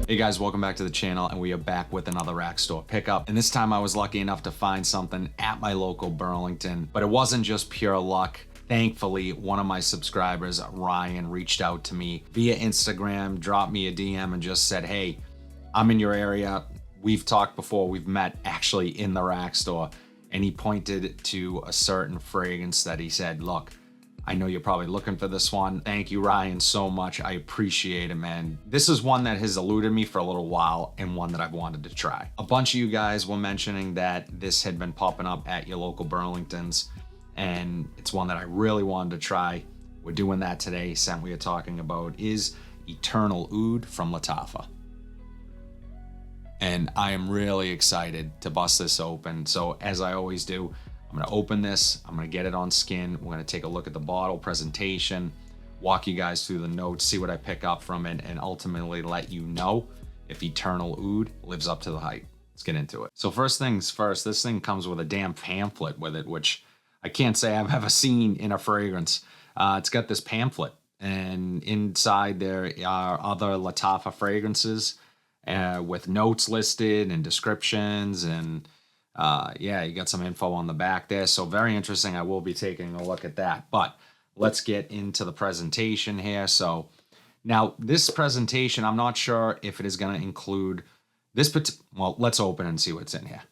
Hey guys, welcome back to the channel, and we are back with another rack store pickup. And this time I was lucky enough to find something at my local Burlington, but it wasn't just pure luck. Thankfully, one of my subscribers, Ryan, reached out to me via Instagram, dropped me a DM and just said, hey, I'm in your area. We've talked before, we've met actually in the rack store. And he pointed to a certain fragrance that he said, look, I know you're probably looking for this one. Thank you, Ryan, so much. I appreciate it, man. This is one that has eluded me for a little while and one that I've wanted to try. A bunch of you guys were mentioning that this had been popping up at your local Burlingtons, and it's one that I really wanted to try. We're doing that today. Scent we are talking about is Eternal Oud from Lattafa. And I am really excited to bust this open. So as I always do, I'm gonna open this, I'm gonna get it on skin, we're gonna take a look at the bottle presentation, walk you guys through the notes, see what I pick up from it, and ultimately let you know if Eternal Oud lives up to the hype. Let's get into it. So first things first, this thing comes with a damn pamphlet with it, which I can't say I've ever seen in a fragrance. It's got this pamphlet, and inside there are other Lattafa fragrances with notes listed and descriptions, and yeah, you got some info on the back there. So very interesting. I will be taking a look at that, but let's get into the presentation here. So now this presentation, I'm not sure if it is going to include this, well, let's open and see what's in here.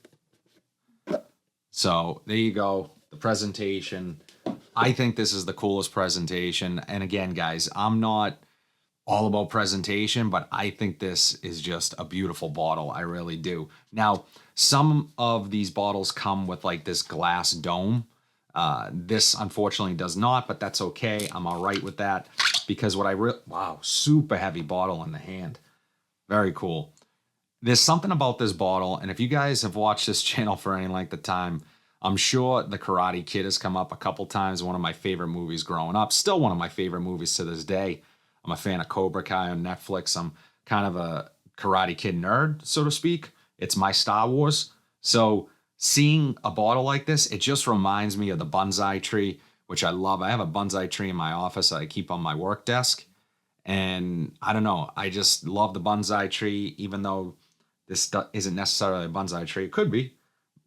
So there you go. The presentation. I think this is the coolest presentation. And again, guys, I'm not all about presentation, but I think this is just a beautiful bottle. I really do. Now, some of these bottles come with like this glass dome. This unfortunately does not, but that's okay. I'm all right with that because what wow, super heavy bottle in the hand. Very cool. There's something about this bottle, and if you guys have watched this channel for any length of time, I'm sure The Karate Kid has come up a couple times. One of my favorite movies growing up. Still one of my favorite movies to this day. I'm a fan of Cobra Kai on Netflix. I'm kind of a Karate Kid nerd, so to speak. It's my Star Wars. So seeing a bottle like this, it just reminds me of the bonsai tree, which I love. I have a bonsai tree in my office that I keep on my work desk. And I don't know, I just love the bonsai tree, even though this isn't necessarily a bonsai tree. It could be.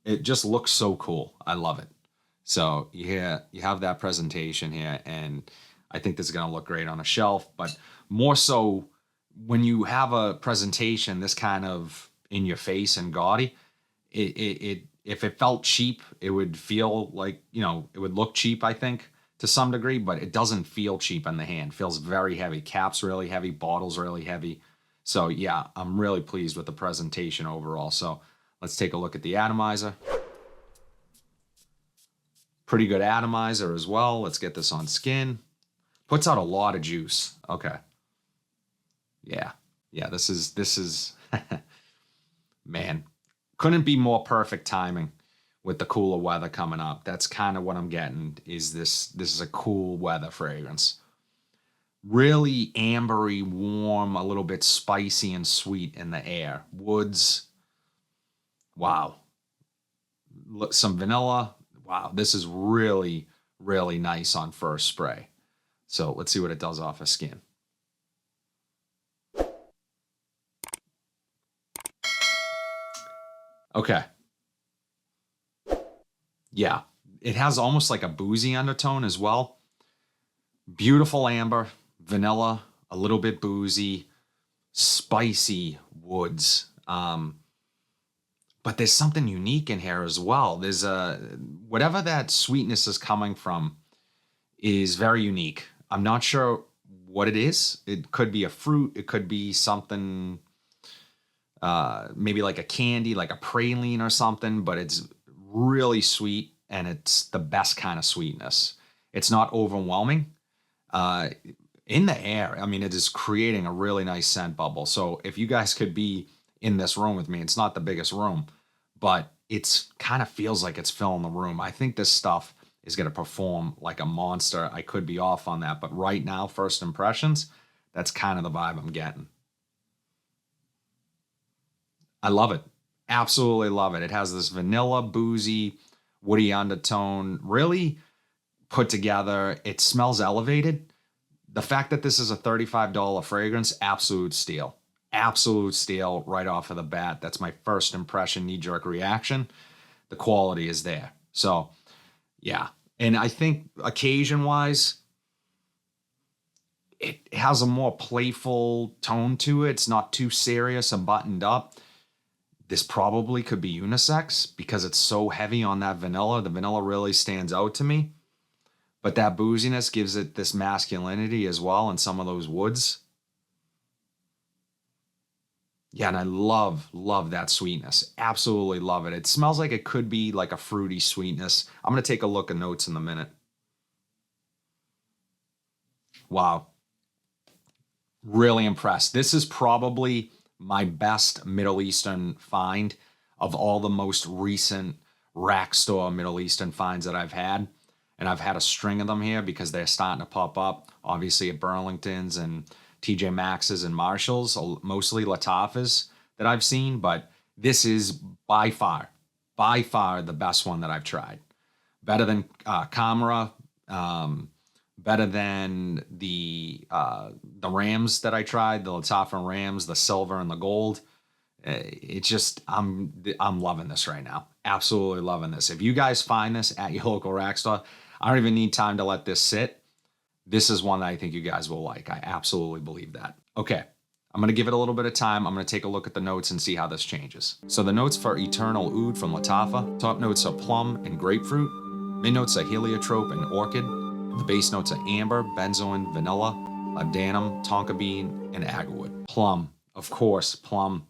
It just looks so cool. I love it. So you have that presentation here, and I think this is going to look great on a shelf, but more so when you have a presentation this kind of in your face and gaudy, if it felt cheap, it would feel like, you know, it would look cheap, I think, to some degree, but it doesn't feel cheap in the hand. It feels very heavy. Cap's really heavy, bottle's really heavy. So yeah, I'm really pleased with the presentation overall. So let's take a look at the atomizer. Pretty good atomizer as well. Let's get this on skin. Puts out a lot of juice. Okay. Yeah. Yeah, this is man, couldn't be more perfect timing with the cooler weather coming up. That's kind of what I'm getting, is this is a cool weather fragrance. Really ambery, warm, a little bit spicy and sweet in the air. Woods. Wow. Look, some vanilla. Wow, this is really, really nice on first spray. So let's see what it does off of skin. Okay. Yeah, it has almost like a boozy undertone as well. Beautiful amber, vanilla, a little bit boozy, spicy woods. But there's something unique in here as well. There's whatever that sweetness is coming from is very unique. I'm not sure what it is. It could be a fruit. It could be something, maybe like a candy, like a praline or something, but it's really sweet, and it's the best kind of sweetness. It's not overwhelming. In the air, I mean, it is creating a really nice scent bubble. So if you guys could be in this room with me, it's not the biggest room, but it's kind of feels like it's filling the room. I think this stuff is going to perform like a monster. I could be off on that, but right now, first impressions, that's kind of the vibe I'm getting. I love it. Absolutely love it. It has this vanilla, boozy, woody undertone, really put together. It smells elevated. The fact that this is a $35 fragrance, absolute steal. absolute steal right off of the bat. That's my first impression, knee-jerk reaction. The quality is there. So, yeah. And I think occasion-wise, it has a more playful tone to it. It's not too serious and buttoned up. This probably could be unisex because it's so heavy on that vanilla. The vanilla really stands out to me. But that booziness gives it this masculinity as well in some of those woods. Yeah, and I love that sweetness. Absolutely love it. It smells like it could be like a fruity sweetness. I'm going to take a look at notes in a minute. Wow. Really impressed. This is probably my best Middle Eastern find of all the most recent rack store Middle Eastern finds that I've had. And I've had a string of them here because they're starting to pop up, obviously at Burlington's and TJ Maxx's and Marshall's, mostly Lattafa's that I've seen. But this is by far the best one that I've tried. Better than Camera, better than the Rams that I tried, the Lattafa Rams, the silver and the gold. It's just, I'm loving this right now. Absolutely loving this. If you guys find this at your local rack store, I don't even need time to let this sit. This is one that I think you guys will like. I absolutely believe that. Okay, I'm going to give it a little bit of time. I'm going to take a look at the notes and see how this changes. So the notes for Eternal Oud from Lattafa. Top notes are plum and grapefruit. Mid notes are heliotrope and orchid. The base notes are amber, benzoin, vanilla, labdanum, tonka bean, and agarwood. Plum, of course, plum.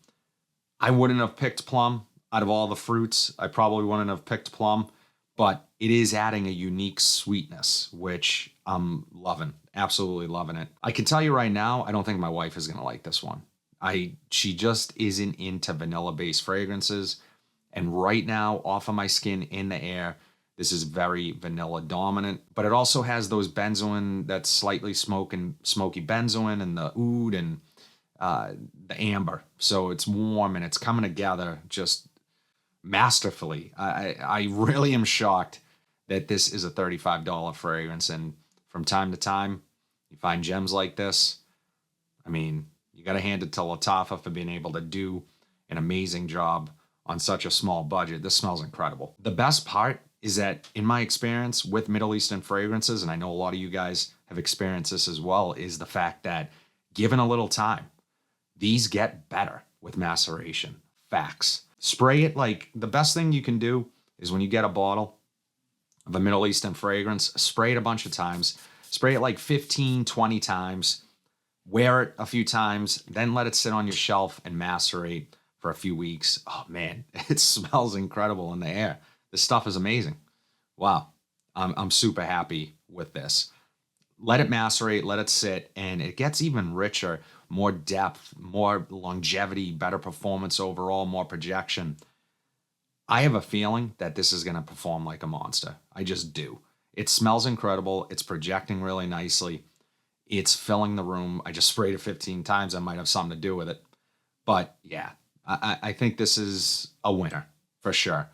I wouldn't have picked plum out of all the fruits. I probably wouldn't have picked plum, but it is adding a unique sweetness, which I'm loving, absolutely loving it. I can tell you right now, I don't think my wife is going to like this one. She just isn't into vanilla-based fragrances. And right now, off of my skin, in the air, this is very vanilla dominant, but it also has those benzoin, that slightly smoky benzoin and the oud and the amber. So it's warm and it's coming together just masterfully. I really am shocked that this is a $35 fragrance. And from time to time, you find gems like this. I mean, you got to hand it to Lattafa for being able to do an amazing job on such a small budget. This smells incredible. The best part is that in my experience with Middle Eastern fragrances, and I know a lot of you guys have experienced this as well, is the fact that given a little time, these get better with maceration. Facts. Spray it. Like, the best thing you can do is when you get a bottle of a Middle Eastern fragrance, spray it a bunch of times. Spray it like 15, 20 times. Wear it a few times, then let it sit on your shelf and macerate for a few weeks. Oh man, it smells incredible in the air. This stuff is amazing. Wow. I'm super happy with this. Let it macerate, let it sit, and it gets even richer, more depth, more longevity, better performance overall, more projection. I have a feeling that this is going to perform like a monster. I just do. It smells incredible. It's projecting really nicely. It's filling the room. I just sprayed it 15 times. I might have something to do with it. But yeah, I think this is a winner for sure.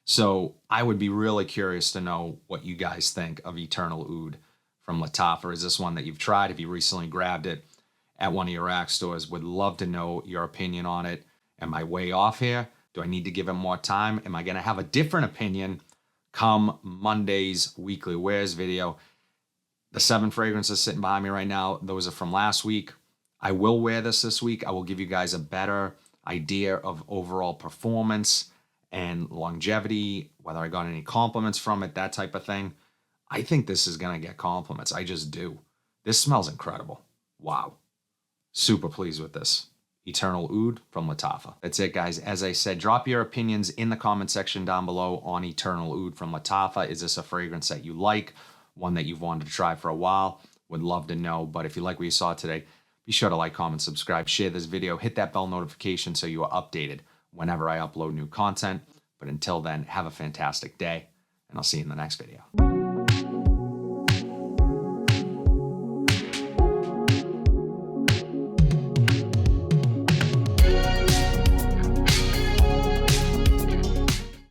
So I would be really curious to know what you guys think of Eternal Oud from Lattafa. Is this one that you've tried? Have you recently grabbed it at one of your rack stores? Would love to know your opinion on it. Am I way off here? Do I need to give it more time? Am I going to have a different opinion come Monday's Weekly Wears video? The 7 fragrances sitting behind me right now, those are from last week. I will wear this week. I will give you guys a better idea of overall performance and longevity, whether I got any compliments from it, that type of thing. I think this is going to get compliments. I just do. This smells incredible. Wow. Super pleased with this. Eternal Oud from Lattafa. That's it, guys. As I said, drop your opinions in the comment section down below on Eternal Oud from Lattafa. Is this a fragrance that you like? One that you've wanted to try for a while? Would love to know. But if you like what you saw today, be sure to like, comment, subscribe, share this video, hit that bell notification so you are updated whenever I upload new content. But until then, have a fantastic day, and I'll see you in the next video.